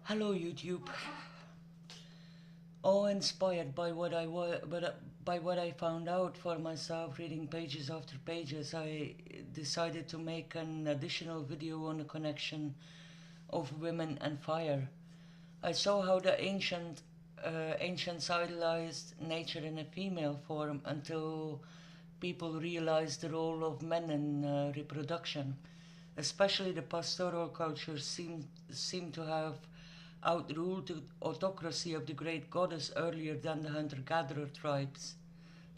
Hello YouTube. All inspired by by what I found out for myself, reading pages after pages, I decided to make an additional video on the connection of women and fire. I saw how the ancients idolized nature in a female form until people realized the role of men in reproduction. Especially the pastoral cultures seem to have outruled the autocracy of the great goddess earlier than the hunter-gatherer tribes,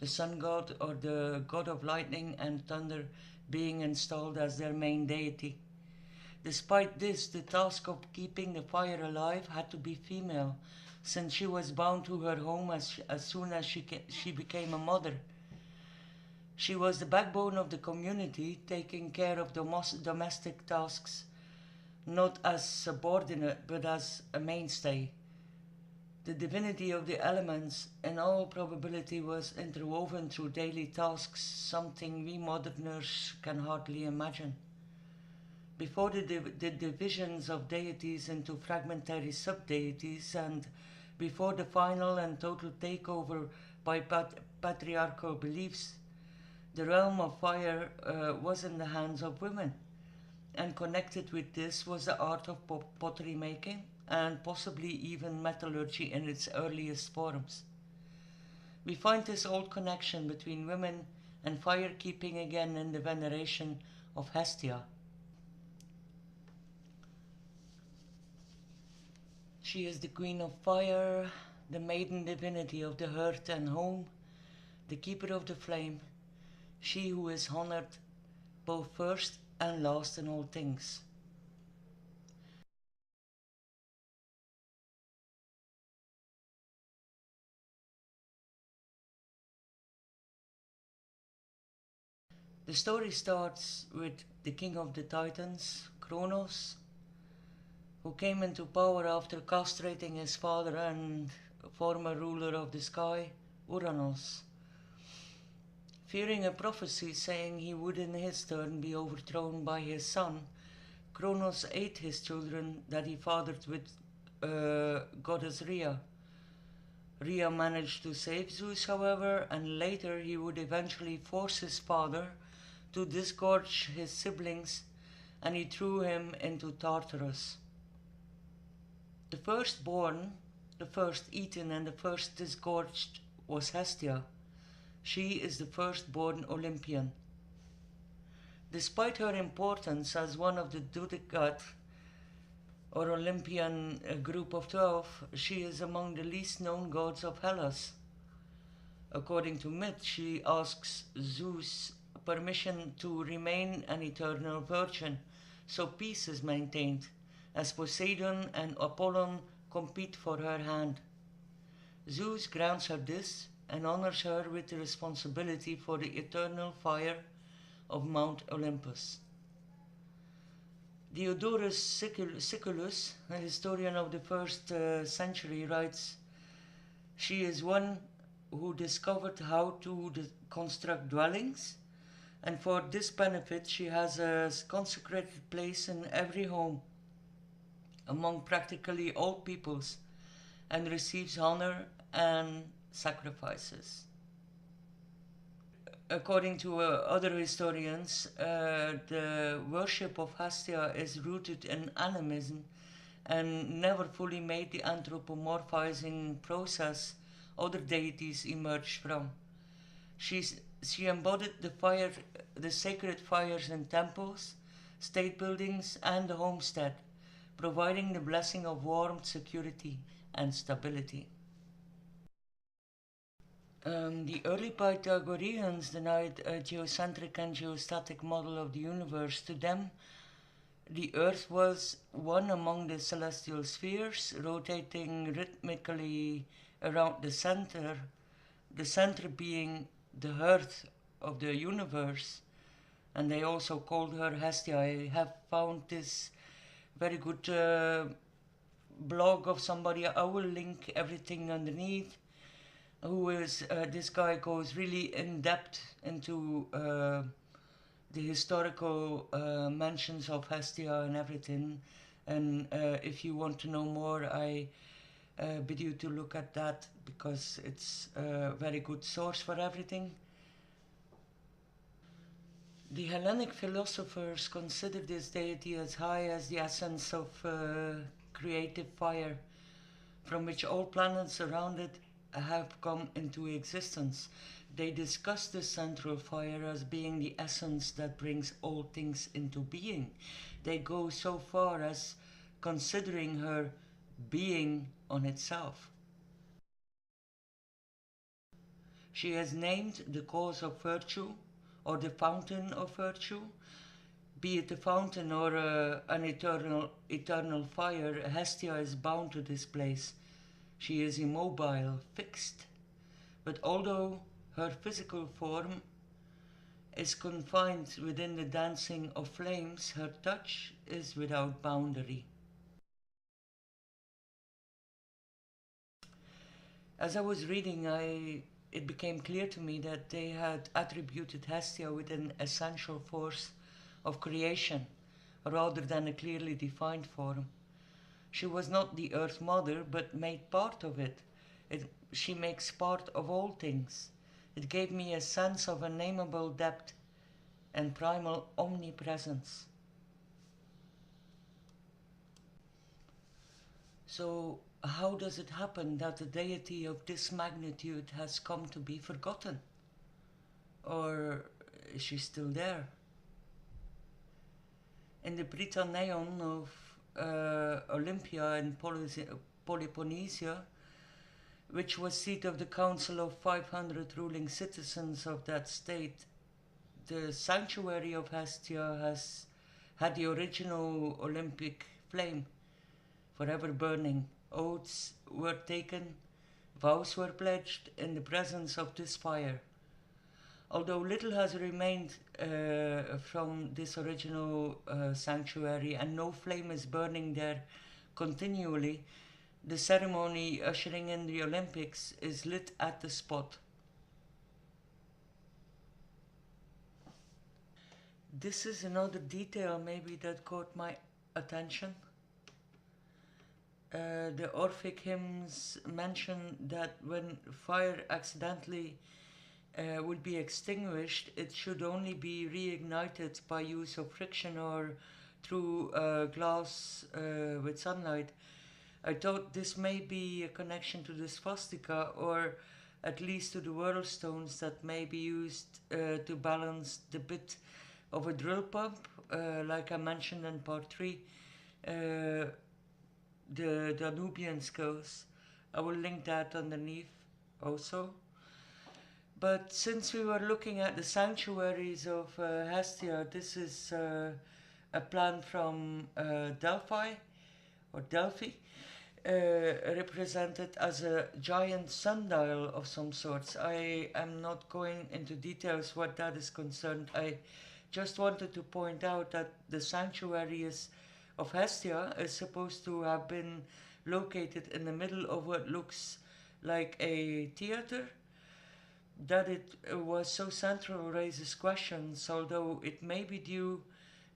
the sun god or the god of lightning and thunder being installed as their main deity. Despite this, the task of keeping the fire alive had to be female, since she was bound to her home as soon as she became a mother. She was the backbone of the community, taking care of domestic tasks, not as subordinate but as a mainstay. The divinity of the elements, in all probability, was interwoven through daily tasks, something we moderners can hardly imagine. Before the divisions of deities into fragmentary sub-deities, and before the final and total takeover by patriarchal beliefs, the realm of fire was in the hands of women, and connected with this was the art of pottery making and possibly even metallurgy in its earliest forms. We find this old connection between women and fire keeping again in the veneration of Hestia. She is the queen of fire, the maiden divinity of the hearth and home, the keeper of the flame, she who is honored both first and last in all things. The story starts with the king of the Titans, Kronos, who came into power after castrating his father and former ruler of the sky, Uranus. Fearing a prophecy saying he would in his turn be overthrown by his son, Kronos ate his children that he fathered with goddess Rhea. Rhea managed to save Zeus, however, and later he would eventually force his father to disgorge his siblings, and he threw him into Tartarus. The firstborn, the first eaten and the first disgorged was Hestia. She is the firstborn Olympian. Despite her importance as one of the Dudecat or Olympian group of 12, she is among the least known gods of Hellas. According to myth, she asks Zeus permission to remain an eternal virgin, so peace is maintained, as Poseidon and Apollon compete for her hand. Zeus grants her this and honors her with the responsibility for the eternal fire of Mount Olympus. Diodorus Siculus, a historian of the first century, writes, "She is one who discovered how to construct dwellings, and for this benefit she has a consecrated place in every home among practically all peoples, and receives honor and sacrifices." According to other historians, the worship of Hestia is rooted in animism and never fully made the anthropomorphizing process other deities emerged from. She embodied the sacred fires in temples, state buildings, and the homestead, providing the blessing of warmth, security, and stability. The early Pythagoreans denied a geocentric and geostatic model of the universe. To them, the Earth was one among the celestial spheres, rotating rhythmically around the center being the hearth of the universe, and they also called her Hestia. I have found this very good blog of somebody, I will link everything underneath, who is, this guy goes really in depth into the historical mentions of Hestia and everything. And if you want to know more, I bid you to look at that, because it's a very good source for everything. The Hellenic philosophers considered this deity as high as the essence of creative fire, from which all planets around it have come into existence. They discuss the central fire as being the essence that brings all things into being. They go so far as considering her being on itself. She is named the cause of virtue, or the fountain of virtue. Be it a fountain or an eternal fire, Hestia is bound to this place. She is immobile, fixed. But although her physical form is confined within the dancing of flames, her touch is without boundary. As I was reading, it became clear to me that they had attributed Hestia with an essential force of creation, rather than a clearly defined form. She was not the Earth Mother, but made part of it. She makes part of all things. It gave me a sense of unnameable depth and primal omnipresence. So, how does it happen that a deity of this magnitude has come to be forgotten? Or is she still there? In the Prytaneon of Olympia in Peloponnesia, which was seat of the council of 500 ruling citizens of that state, the sanctuary of Hestia had the original Olympic flame, forever burning. Oaths were taken, vows were pledged in the presence of this fire. Although little has remained from this original sanctuary and no flame is burning there continually, the ceremony ushering in the Olympics is lit at the spot. This is another detail maybe that caught my attention. The Orphic hymns mention that when fire accidentally will be extinguished, it should only be reignited by use of friction or through glass with sunlight. I thought this may be a connection to the Swastika, or at least to the world stones that may be used to balance the bit of a drill pump, like I mentioned in part 3, the Danubian skulls. I will link that underneath also. But since we were looking at the sanctuaries of Hestia, this is a plan from Delphi, represented as a giant sundial of some sorts. I am not going into details what that is concerned. I just wanted to point out that the sanctuary of Hestia is supposed to have been located in the middle of what looks like a theater. That it was so central raises questions, although it may be due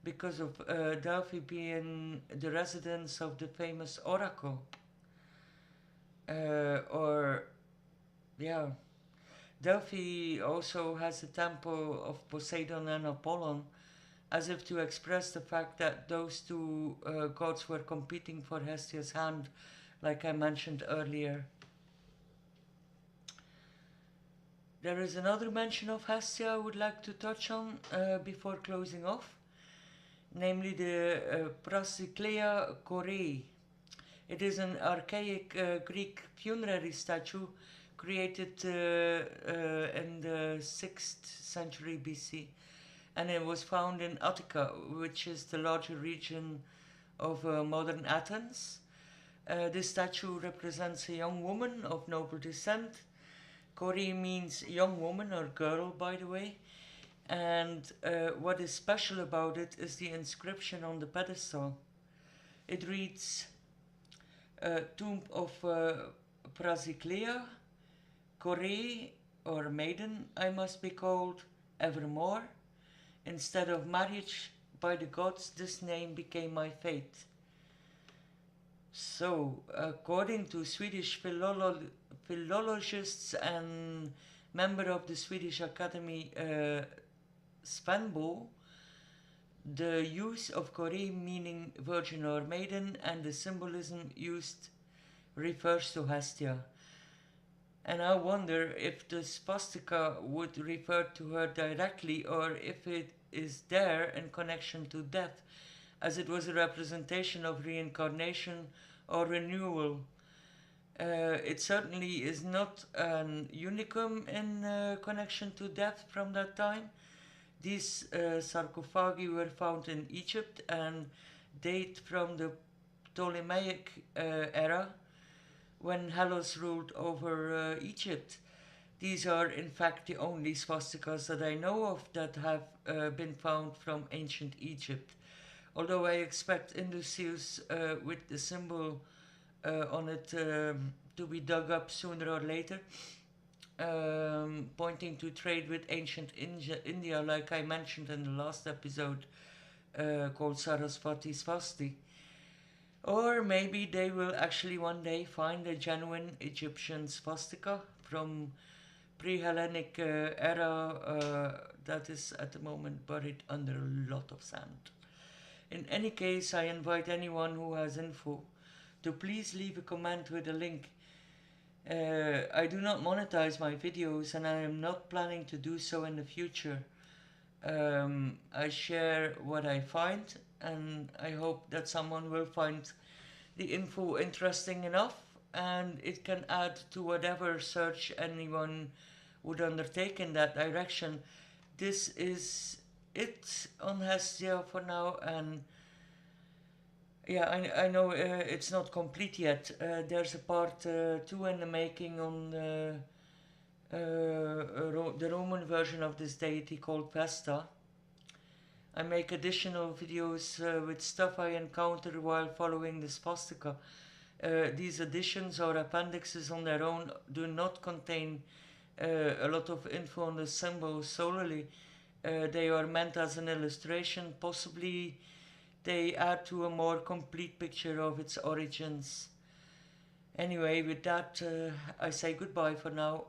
because of Delphi being the residence of the famous oracle. Delphi also has a temple of Poseidon and Apollon, as if to express the fact that those two gods were competing for Hestia's hand, like I mentioned earlier. There is another mention of Hestia I would like to touch on before closing off, namely the Prasyclea Korei. It is an archaic Greek funerary statue created in the 6th century BC, and it was found in Attica, which is the larger region of modern Athens. This statue represents a young woman of noble descent. Korei means young woman or girl, by the way. And what is special about it is the inscription on the pedestal. It reads, Tomb of Prasyclea, Korei, or maiden, I must be called evermore. Instead of marriage by the gods, this name became my fate. So, according to Swedish philologists and member of the Swedish Academy, Svanbo, the use of Kore meaning virgin or maiden and the symbolism used refers to Hestia. And I wonder if the swastika would refer to her directly or if it is there in connection to death, as it was a representation of reincarnation or renewal. It certainly is not an unicum in connection to death from that time. These sarcophagi were found in Egypt and date from the Ptolemaic era, when Hellas ruled over Egypt. These are in fact the only swastikas that I know of that have been found from ancient Egypt. Although I expect industrials with the symbol on it to be dug up sooner or later, pointing to trade with ancient India, like I mentioned in the last episode, called Sarasvati Swasti. Or maybe they will actually one day find a genuine Egyptian swastika from pre-Hellenic era that is at the moment buried under a lot of sand. In any case, I invite anyone who has info to please leave a comment with a link. I do not monetize my videos and I am not planning to do so in the future. I share what I find and I hope that someone will find the info interesting enough and it can add to whatever search anyone would undertake in that direction. This is it on Hestia for now, and yeah, I know it's not complete yet. There's a part 2 in the making on the Roman version of this deity called Vesta. I make additional videos with stuff I encounter while following the swastika. These additions or appendixes on their own do not contain a lot of info on the symbol solely. They are meant as an illustration. Possibly they add to a more complete picture of its origins. Anyway, with that, I say goodbye for now.